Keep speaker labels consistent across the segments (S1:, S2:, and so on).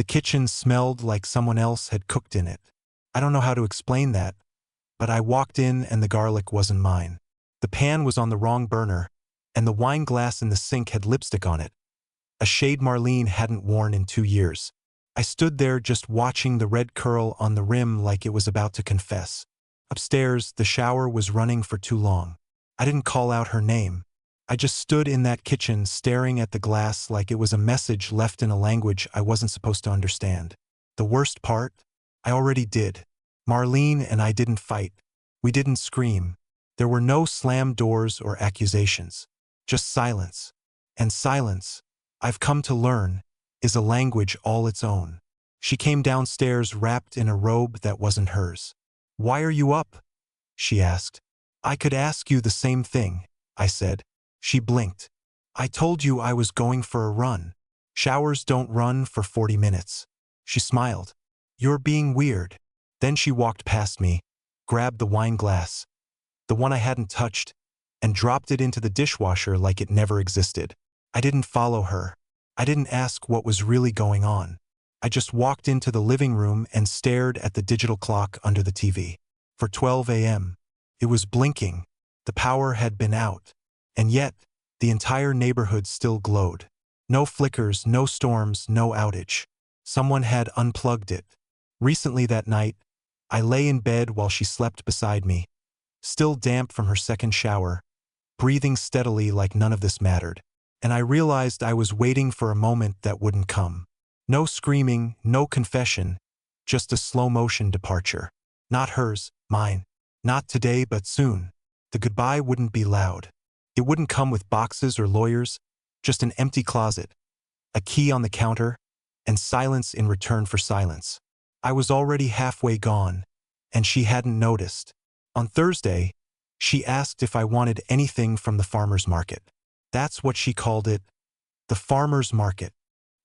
S1: The kitchen smelled like someone else had cooked in it. I don't know how to explain that, but I walked in and the garlic wasn't mine. The pan was on the wrong burner, and the wine glass in the sink had lipstick on it, a shade Marlene hadn't worn in 2 years. I stood there just watching the red curl on the rim like it was about to confess. Upstairs, the shower was running for too long. I didn't call out her name. I just stood in that kitchen staring at the glass like it was a message left in a language I wasn't supposed to understand. The worst part? I already did. Marlene and I didn't fight. We didn't scream. There were no slammed doors or accusations. Just silence. And silence, I've come to learn, is a language all its own. She came downstairs wrapped in a robe that wasn't hers. "Why are you up?" she asked. "I could ask you the same thing," I said. She blinked. "I told you I was going for a run. Showers don't run for 40 minutes. She smiled. "You're being weird." Then she walked past me, grabbed the wine glass, the one I hadn't touched, and dropped it into the dishwasher like it never existed. I didn't follow her. I didn't ask what was really going on. I just walked into the living room and stared at the digital clock under the TV. For 12 a.m. It was blinking. The power had been out. And yet, the entire neighborhood still glowed. No flickers, no storms, no outage. Someone had unplugged it. Recently that night, I lay in bed while she slept beside me, still damp from her second shower, breathing steadily like none of this mattered. And I realized I was waiting for a moment that wouldn't come. No screaming, no confession, just a slow-motion departure. Not hers, mine. Not today, but soon. The goodbye wouldn't be loud. It wouldn't come with boxes or lawyers, just an empty closet, a key on the counter, and silence in return for silence. I was already halfway gone, and she hadn't noticed. On Thursday, she asked if I wanted anything from the farmer's market. That's what she called it, the farmer's market.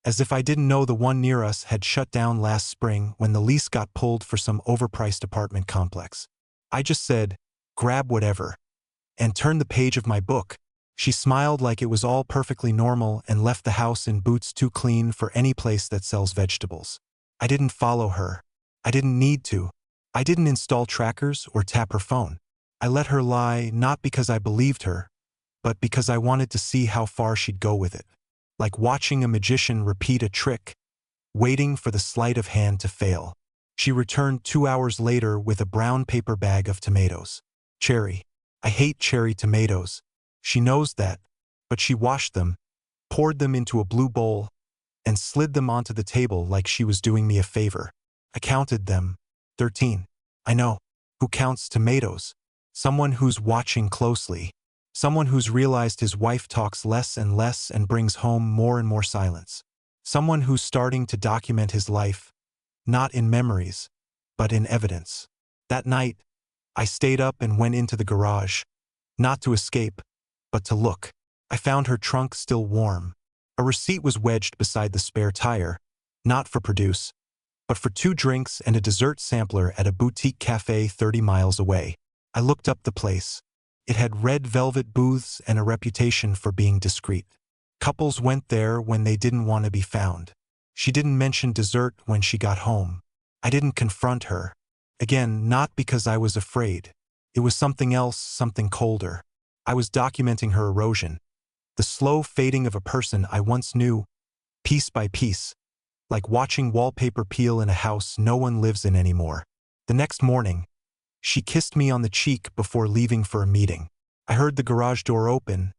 S1: As if I didn't know the one near us had shut down last spring when the lease got pulled for some overpriced apartment complex. I just said, "Grab whatever," and turned the page of my book. She smiled like it was all perfectly normal and left the house in boots too clean for any place that sells vegetables. I didn't follow her. I didn't need to. I didn't install trackers or tap her phone. I let her lie not because I believed her, but because I wanted to see how far she'd go with it. Like watching a magician repeat a trick, waiting for the sleight of hand to fail. She returned 2 hours later with a brown paper bag of tomatoes. Cherry. I hate cherry tomatoes. She knows that, but she washed them, poured them into a blue bowl, and slid them onto the table like she was doing me a favor. I counted them. 13. I know. Who counts tomatoes? Someone who's watching closely. Someone who's realized his wife talks less and less and brings home more and more silence. Someone who's starting to document his life, not in memories, but in evidence. That night, I stayed up and went into the garage, not to escape, but to look. I found her trunk still warm. A receipt was wedged beside the spare tire, not for produce, but for 2 drinks and a dessert sampler at a boutique cafe 30 miles away. I looked up the place. It had red velvet booths and a reputation for being discreet. Couples went there when they didn't want to be found. She didn't mention dessert when she got home. I didn't confront her. Again, not because I was afraid. It was something else, something colder. I was documenting her erosion. The slow fading of a person I once knew, piece by piece, like watching wallpaper peel in a house no one lives in anymore. The next morning, she kissed me on the cheek before leaving for a meeting. I heard the garage door open,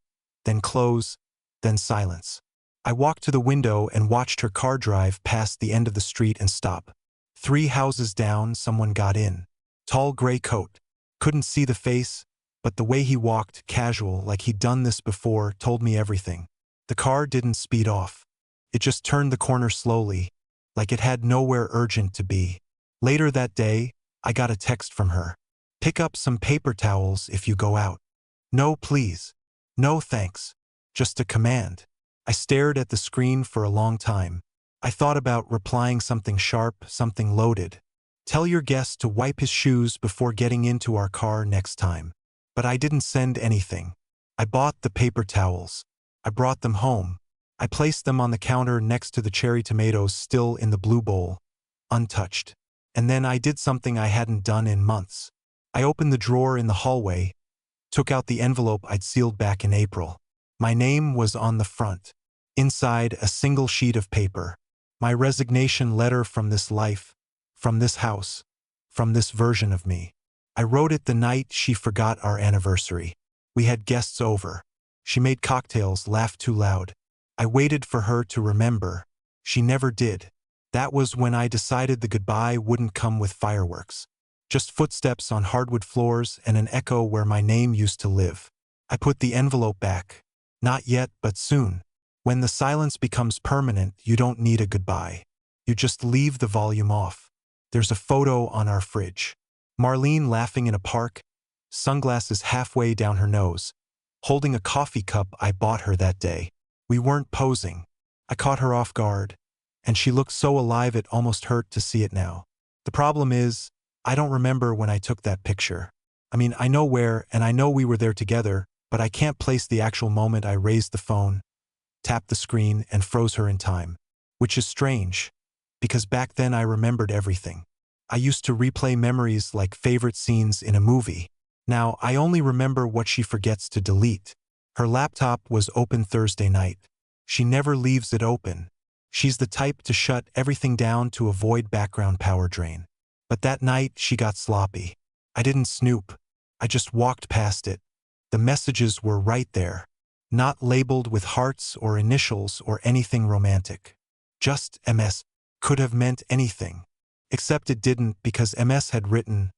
S1: then close, then silence. I walked to the window and watched her car drive past the end of the street and stop. 3 houses down, someone got in. Tall gray coat. Couldn't see the face, but the way he walked, casual, like he'd done this before, told me everything. The car didn't speed off. It just turned the corner slowly, like it had nowhere urgent to be. Later that day, I got a text from her. "Pick up some paper towels if you go out." No, please. No, thanks. Just a command. I stared at the screen for a long time. I thought about replying something sharp, something loaded. "Tell your guest to wipe his shoes before getting into our car next time." But I didn't send anything. I bought the paper towels. I brought them home. I placed them on the counter next to the cherry tomatoes still in the blue bowl, untouched. And then I did something I hadn't done in months. I opened the drawer in the hallway, took out the envelope I'd sealed back in April. My name was on the front. Inside, a single sheet of paper. My resignation letter from this life, from this house, from this version of me. I wrote it the night she forgot our anniversary. We had guests over. She made cocktails, laughed too loud. I waited for her to remember. She never did. That was when I decided the goodbye wouldn't come with fireworks. Just footsteps on hardwood floors and an echo where my name used to live. I put the envelope back. Not yet, but soon. When the silence becomes permanent, you don't need a goodbye. You just leave the volume off. There's a photo on our fridge. Marlene laughing in a park, sunglasses halfway down her nose, holding a coffee cup I bought her that day. We weren't posing. I caught her off guard, and she looked so alive it almost hurt to see it now. The problem is, I don't remember when I took that picture. I mean, I know where, and I know we were there together, but I can't place the actual moment I raised the phone, tapped the screen, and froze her in time. Which is strange, because back then I remembered everything. I used to replay memories like favorite scenes in a movie. Now, I only remember what she forgets to delete. Her laptop was open Thursday night. She never leaves it open. She's the type to shut everything down to avoid background power drain. But that night, she got sloppy. I didn't snoop. I just walked past it. The messages were right there. Not labeled with hearts or initials or anything romantic. Just MS. Could have meant anything. Except it didn't, because MS had written,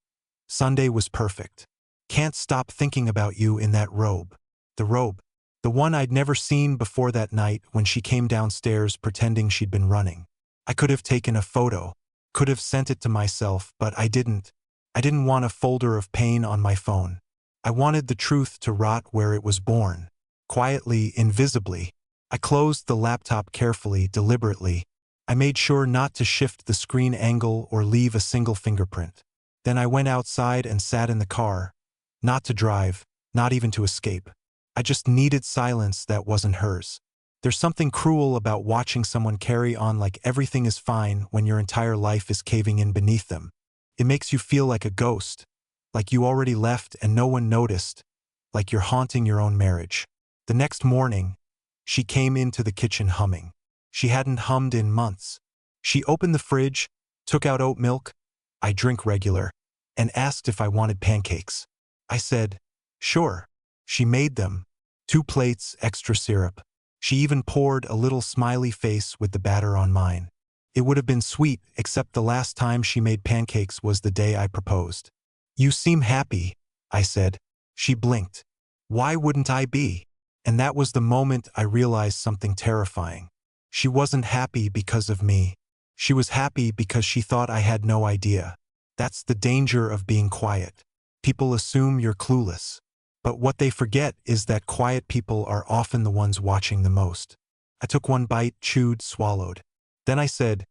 S1: "Sunday was perfect. Can't stop thinking about you in that robe." The robe. The one I'd never seen before that night when she came downstairs pretending she'd been running. I could have taken a photo. Could have sent it to myself, but I didn't. I didn't want a folder of pain on my phone. I wanted the truth to rot where it was born. Quietly, invisibly. I closed the laptop carefully, deliberately. I made sure not to shift the screen angle or leave a single fingerprint. Then I went outside and sat in the car. Not to drive, not even to escape. I just needed silence that wasn't hers. There's something cruel about watching someone carry on like everything is fine when your entire life is caving in beneath them. It makes you feel like a ghost, like you already left and no one noticed, like you're haunting your own marriage. The next morning, she came into the kitchen humming. She hadn't hummed in months. She opened the fridge, took out oat milk, I drink regular, and asked if I wanted pancakes. I said, sure. She made them. 2 plates, extra syrup. She even poured a little smiley face with the batter on mine. It would have been sweet, except the last time she made pancakes was the day I proposed. You seem happy, I said. She blinked. Why wouldn't I be? And that was the moment I realized something terrifying. She wasn't happy because of me. She was happy because she thought I had no idea. That's the danger of being quiet. People assume you're clueless. But what they forget is that quiet people are often the ones watching the most. I took one bite, chewed, swallowed. Then I said,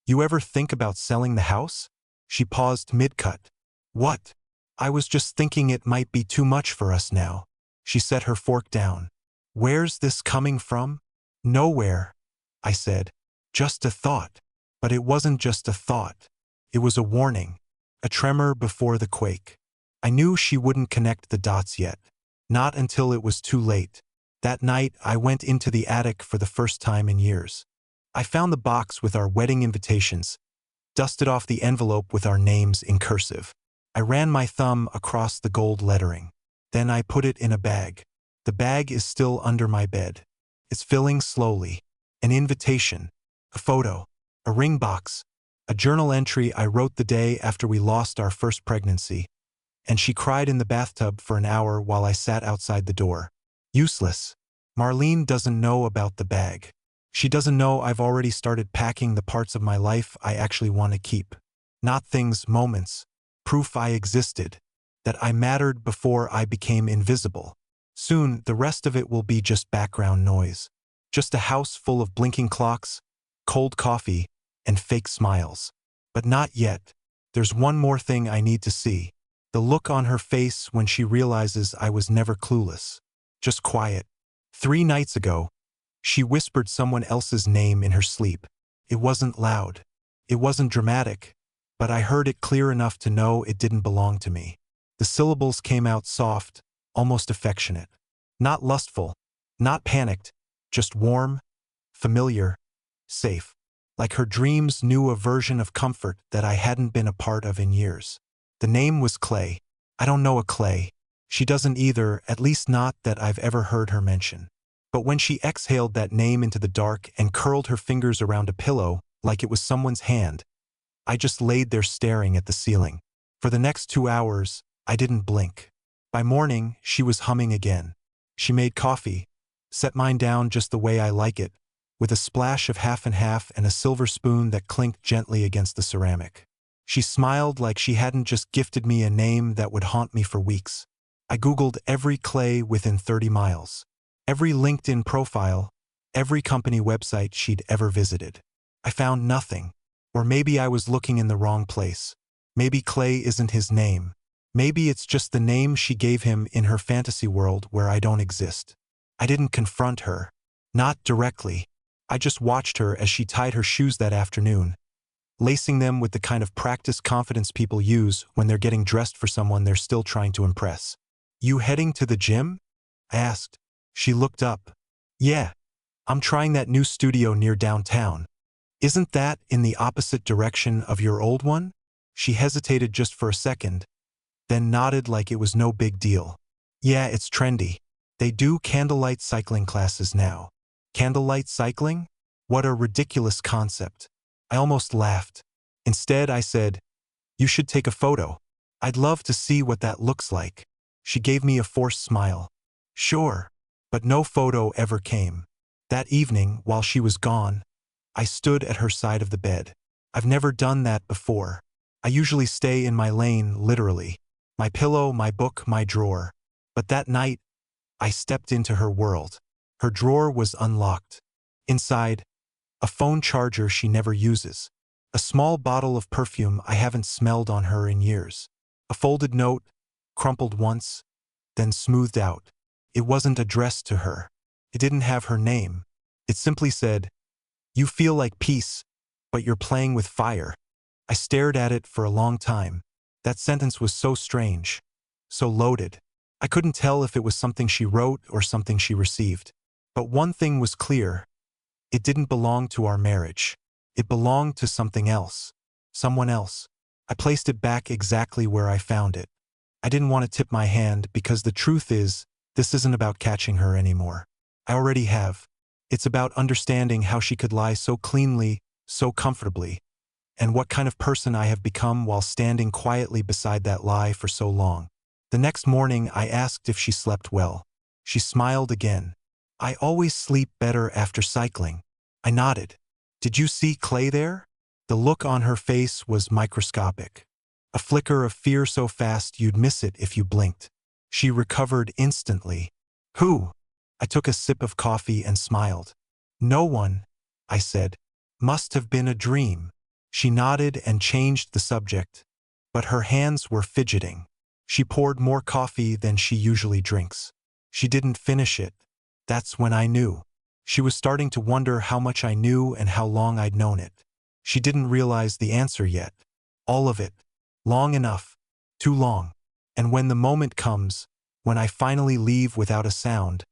S1: you ever think about selling the house? She paused mid-cut. What? I was just thinking it might be too much for us now. She set her fork down. Where's this coming from? Nowhere, I said. Just a thought. But it wasn't just a thought. It was a warning. A tremor before the quake. I knew she wouldn't connect the dots yet. Not until it was too late. That night, I went into the attic for the first time in years. I found the box with our wedding invitations, dusted off the envelope with our names in cursive. I ran my thumb across the gold lettering. Then I put it in a bag. The bag is still under my bed. It's filling slowly. An invitation. A photo. A ring box. A journal entry I wrote the day after we lost our first pregnancy. And she cried in the bathtub for an hour while I sat outside the door. Useless. Marlene doesn't know about the bag. She doesn't know I've already started packing the parts of my life I actually want to keep. Not things, moments. Proof I existed. That I mattered before I became invisible. Soon, the rest of it will be just background noise. Just a house full of blinking clocks, cold coffee, and fake smiles. But not yet. There's one more thing I need to see. The look on her face when she realizes I was never clueless. Just quiet. 3 nights ago, She whispered someone else's name in her sleep. It wasn't loud. It wasn't dramatic, but I heard it clear enough to know it didn't belong to me. The syllables came out soft, almost affectionate. Not lustful, not panicked, just warm, familiar, safe. Like her dreams knew a version of comfort that I hadn't been a part of in years. The name was Qley. I don't know a Qley. She doesn't either, at least not that I've ever heard her mention. But when she exhaled that name into the dark and curled her fingers around a pillow, like it was someone's hand, I just laid there staring at the ceiling. For the next 2 hours, I didn't blink. By morning, she was humming again. She made coffee, set mine down just the way I like it, with a splash of half and half and a silver spoon that clinked gently against the ceramic. She smiled like she hadn't just gifted me a name that would haunt me for weeks. I Googled every Qley within 30 miles. Every LinkedIn profile, every company website she'd ever visited. I found nothing. Or maybe I was looking in the wrong place. Maybe Qley isn't his name. Maybe it's just the name she gave him in her fantasy world where I don't exist. I didn't confront her. Not directly. I just watched her as she tied her shoes that afternoon, lacing them with the kind of practiced confidence people use when they're getting dressed for someone they're still trying to impress. "You heading to the gym?" I asked. She looked up. "Yeah. I'm trying that new studio near downtown. Isn't that in the opposite direction of your old one?" She hesitated just for a second, then nodded like it was no big deal. "Yeah, it's trendy. They do candlelight cycling classes now." Candlelight cycling? What a ridiculous concept. I almost laughed. Instead, I said, "You should take a photo. I'd love to see what that looks like." She gave me a forced smile. "Sure." But no photo ever came. That evening, while she was gone, I stood at her side of the bed. I've never done that before. I usually stay in my lane, literally. My pillow, my book, my drawer. But that night, I stepped into her world. Her drawer was unlocked. Inside, a phone charger she never uses. A small bottle of perfume I haven't smelled on her in years. A folded note, crumpled once, then smoothed out. It wasn't addressed to her. It didn't have her name. It simply said, "You feel like peace, but you're playing with fire." I stared at it for a long time. That sentence was so strange, so loaded. I couldn't tell if it was something she wrote or something she received. But one thing was clear. It didn't belong to our marriage. It belonged to something else. Someone else. I placed it back exactly where I found it. I didn't want to tip my hand because the truth is, this isn't about catching her anymore. I already have. It's about understanding how she could lie so cleanly, so comfortably, and what kind of person I have become while standing quietly beside that lie for so long. The next morning, I asked if she slept well. She smiled again. "I always sleep better after cycling." I nodded. "Did you see Qley there?" The look on her face was microscopic. A flicker of fear so fast you'd miss it if you blinked. She recovered instantly. "Who?" I took a sip of coffee and smiled. "No one," I said. "Must have been a dream." She nodded and changed the subject, but her hands were fidgeting. She poured more coffee than she usually drinks. She didn't finish it. That's when I knew. She was starting to wonder how much I knew and how long I'd known it. She didn't realize the answer yet. All of it. Long enough. Too long. And when the moment comes, when I finally leave without a sound,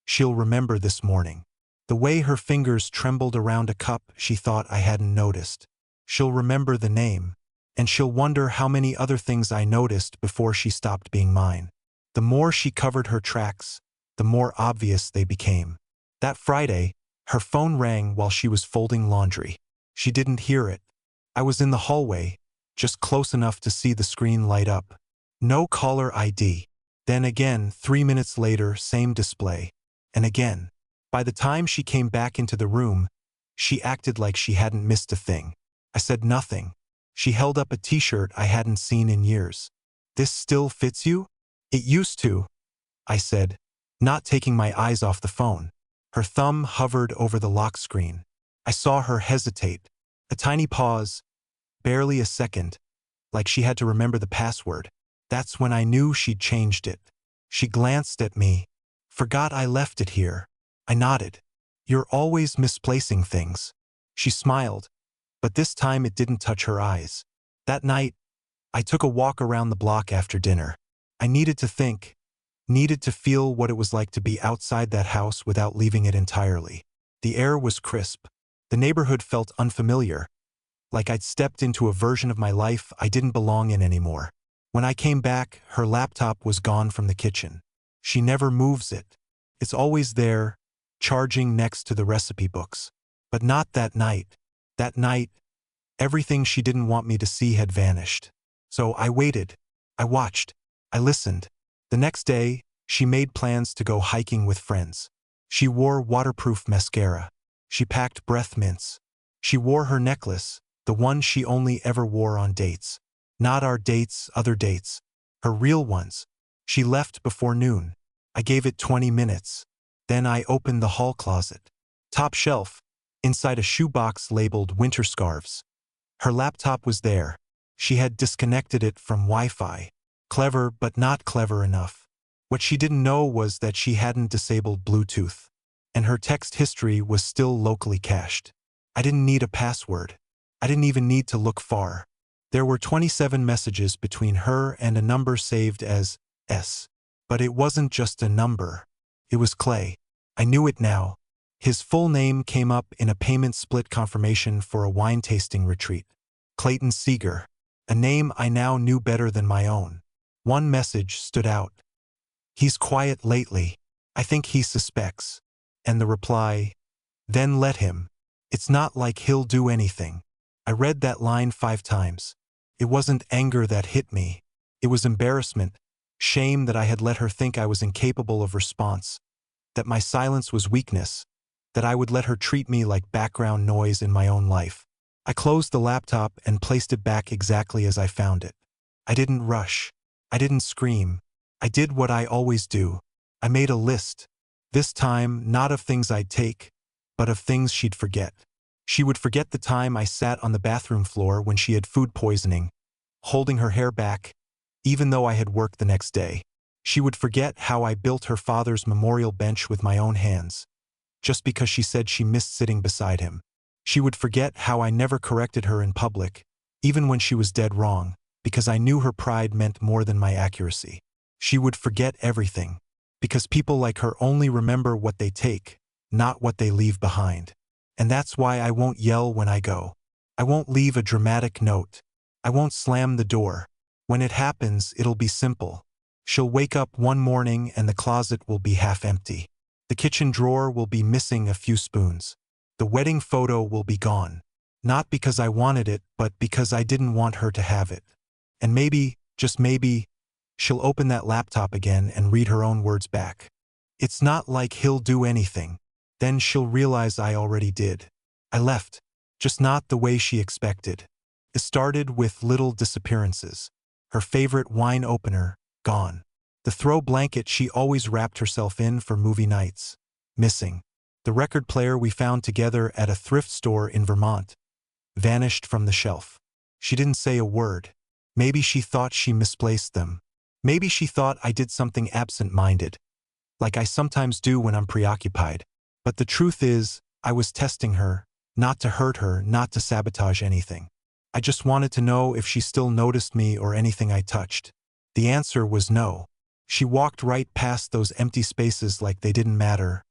S1: she'll remember this morning. The way her fingers trembled around a cup she thought I hadn't noticed. She'll remember the name. And she'll wonder how many other things I noticed before she stopped being mine. The more she covered her tracks, the more obvious they became. That Friday, her phone rang while she was folding laundry. She didn't hear it. I was in the hallway, just close enough to see the screen light up. No caller ID. Then again, 3 minutes later, same display. And again. By the time she came back into the room, she acted like she hadn't missed a thing. I said nothing. She held up a t-shirt I hadn't seen in years. "This still fits you?" "It used to," I said, not taking my eyes off the phone. Her thumb hovered over the lock screen. I saw her hesitate. A tiny pause, barely a second, like she had to remember the password. That's when I knew she'd changed it. She glanced at me. "Forgot I left it here." I nodded. "You're always misplacing things." She smiled, but this time it didn't touch her eyes. That night, I took a walk around the block after dinner. I needed to think, needed to feel what it was like to be outside that house without leaving it entirely. The air was crisp. The neighborhood felt unfamiliar, like I'd stepped into a version of my life I didn't belong in anymore. When I came back, her laptop was gone from the kitchen. She never moves it. It's always there, charging next to the recipe books. But not that night. That night, everything she didn't want me to see had vanished. So I waited. I watched. I listened. The next day, she made plans to go hiking with friends. She wore waterproof mascara. She packed breath mints. She wore her necklace, the one she only ever wore on dates. Not our dates, other dates. Her real ones. She left before noon. I gave it 20 minutes. Then I opened the hall closet. Top shelf. Inside a shoebox labeled winter scarves. Her laptop was there. She had disconnected it from Wi-Fi. Clever, but not clever enough. What she didn't know was that she hadn't disabled Bluetooth. And her text history was still locally cached. I didn't need a password. I didn't even need to look far. There were 27 messages between her and a number saved as S. But it wasn't just a number. It was Qley. I knew it now. His full name came up in a payment split confirmation for a wine tasting retreat. Clayton Seeger. A name I now knew better than my own. One message stood out. "He's quiet lately. I think he suspects." And the reply, "Then let him. It's not like he'll do anything." I read that line 5 times. It wasn't anger that hit me. It was embarrassment, shame that I had let her think I was incapable of response, that my silence was weakness, that I would let her treat me like background noise in my own life. I closed the laptop and placed it back exactly as I found it. I didn't rush. I didn't scream. I did what I always do. I made a list. This time, not of things I'd take, but of things she'd forget. She would forget the time I sat on the bathroom floor when she had food poisoning, holding her hair back, even though I had work the next day. She would forget how I built her father's memorial bench with my own hands, just because she said she missed sitting beside him. She would forget how I never corrected her in public, even when she was dead wrong, because I knew her pride meant more than my accuracy. She would forget everything, because people like her only remember what they take, not what they leave behind. And that's why I won't yell when I go. I won't leave a dramatic note. I won't slam the door. When it happens, it'll be simple. She'll wake up one morning and the closet will be half empty. The kitchen drawer will be missing a few spoons. The wedding photo will be gone. Not because I wanted it, but because I didn't want her to have it. And maybe, just maybe, she'll open that laptop again and read her own words back. "It's not like he'll do anything." Then she'll realize I already did. I left, just not the way she expected. It started with little disappearances. Her favorite wine opener, gone. The throw blanket she always wrapped herself in for movie nights, missing. The record player we found together at a thrift store in Vermont, vanished from the shelf. She didn't say a word. Maybe she thought she misplaced them. Maybe she thought I did something absent-minded, like I sometimes do when I'm preoccupied. But the truth is, I was testing her, not to hurt her, not to sabotage anything. I just wanted to know if she still noticed me or anything I touched. The answer was no. She walked right past those empty spaces like they didn't matter,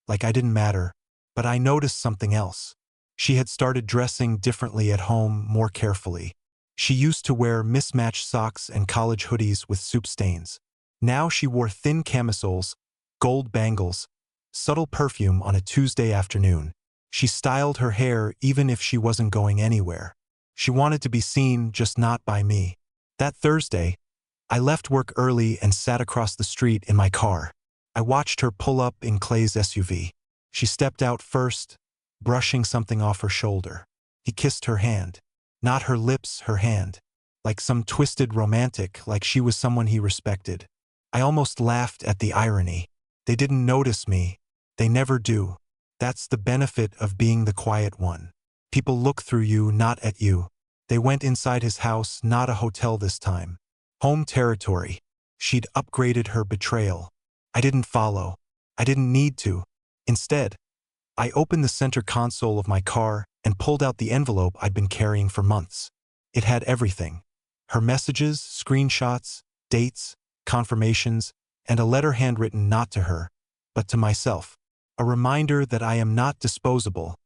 S1: like I didn't matter. But I noticed something else. She had started dressing differently at home, more carefully. She used to wear mismatched socks and college hoodies with soup stains. Now she wore thin camisoles, gold bangles, subtle perfume on a Tuesday afternoon. She styled her hair even if she wasn't going anywhere. She wanted to be seen, just not by me. That Thursday, I left work early and sat across the street in my car. I watched her pull up in Qley's SUV. She stepped out first, brushing something off her shoulder. He kissed her hand. Not her lips, her hand. Like some twisted romantic, like she was someone he respected. I almost laughed at the irony. They didn't notice me. They never do. That's the benefit of being the quiet one. People look through you, not at you. They went inside his house, not a hotel this time. Home territory. She'd upgraded her betrayal. I didn't follow. I didn't need to. Instead, I opened the center console of my car and pulled out the envelope I'd been carrying for months. It had everything: her messages, screenshots, dates, confirmations, and a letter handwritten not to her, but to myself. A reminder that I am not disposable,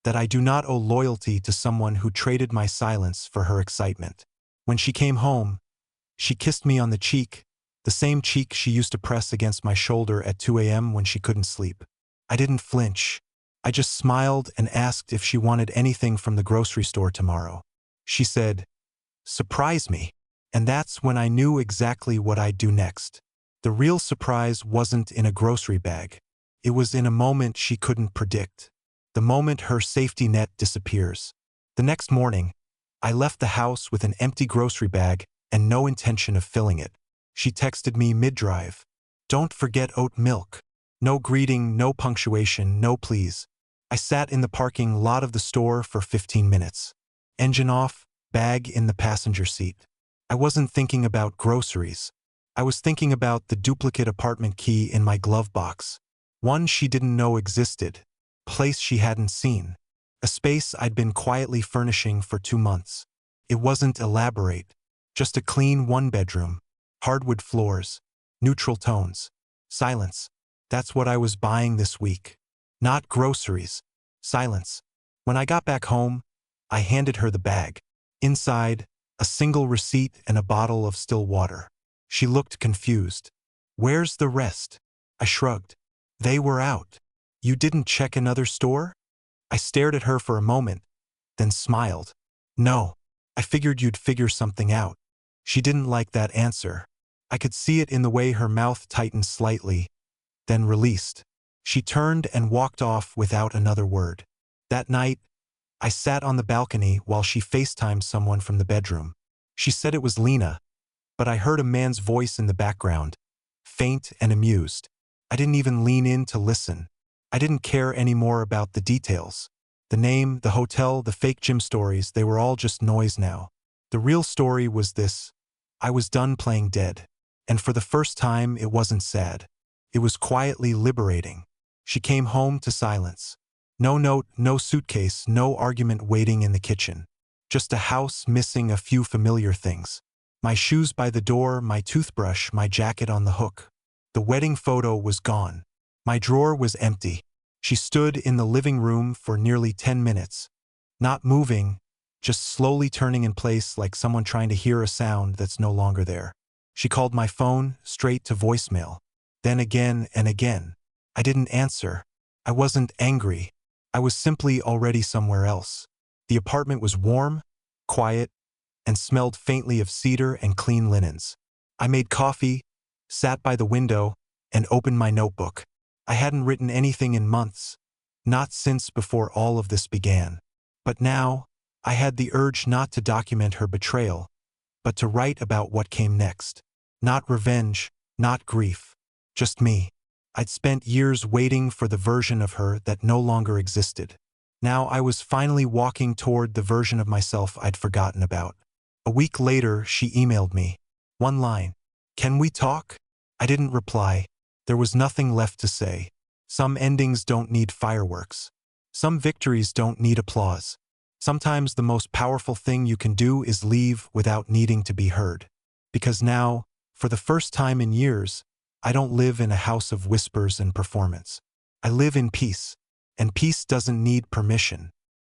S1: that I do not owe loyalty to someone who traded my silence for her excitement. When she came home, she kissed me on the cheek, the same cheek she used to press against my shoulder at 2 a.m. when she couldn't sleep. I didn't flinch. I just smiled and asked if she wanted anything from the grocery store tomorrow. She said, "Surprise me." And that's when I knew exactly what I'd do next. The real surprise wasn't in a grocery bag. It was in a moment she couldn't predict. The moment her safety net disappears. The next morning, I left the house with an empty grocery bag and no intention of filling it. She texted me mid-drive, "Don't forget oat milk." No greeting, no punctuation, no please. I sat in the parking lot of the store for 15 minutes. Engine off, bag in the passenger seat. I wasn't thinking about groceries. I was thinking about the duplicate apartment key in my glove box. One she didn't know existed. Place she hadn't seen. A space I'd been quietly furnishing for 2 months. It wasn't elaborate. Just a clean one-bedroom. Hardwood floors. Neutral tones. Silence. That's what I was buying this week. Not groceries. Silence. When I got back home, I handed her the bag. Inside, a single receipt and a bottle of still water. She looked confused. "Where's the rest?" I shrugged. "They were out." "You didn't check another store?" I stared at her for a moment, then smiled. "No. I figured you'd figure something out." She didn't like that answer. I could see it in the way her mouth tightened slightly, then released. She turned and walked off without another word. That night, I sat on the balcony while she FaceTimed someone from the bedroom. She said it was Lena, but I heard a man's voice in the background, faint and amused. I didn't even lean in to listen. I didn't care anymore about the details. The name, the hotel, the fake gym stories, they were all just noise now. The real story was this: I was done playing dead. And for the first time, it wasn't sad. It was quietly liberating. She came home to silence. No note, no suitcase, no argument waiting in the kitchen. Just a house missing a few familiar things. My shoes by the door, my toothbrush, my jacket on the hook. The wedding photo was gone. My drawer was empty. She stood in the living room for nearly 10 minutes. Not moving, just slowly turning in place like someone trying to hear a sound that's no longer there. She called my phone straight to voicemail. Then again and again. I didn't answer. I wasn't angry. I was simply already somewhere else. The apartment was warm, quiet, and smelled faintly of cedar and clean linens. I made coffee, sat by the window, and opened my notebook. I hadn't written anything in months, not since before all of this began. But now, I had the urge not to document her betrayal, but to write about what came next. Not revenge, not grief, just me. I'd spent years waiting for the version of her that no longer existed. Now I was finally walking toward the version of myself I'd forgotten about. A week later, she emailed me. One line: "Can we talk?" I didn't reply. There was nothing left to say. Some endings don't need fireworks. Some victories don't need applause. Sometimes the most powerful thing you can do is leave without needing to be heard. Because now, for the first time in years, I don't live in a house of whispers and performance. I live in peace, and peace doesn't need permission.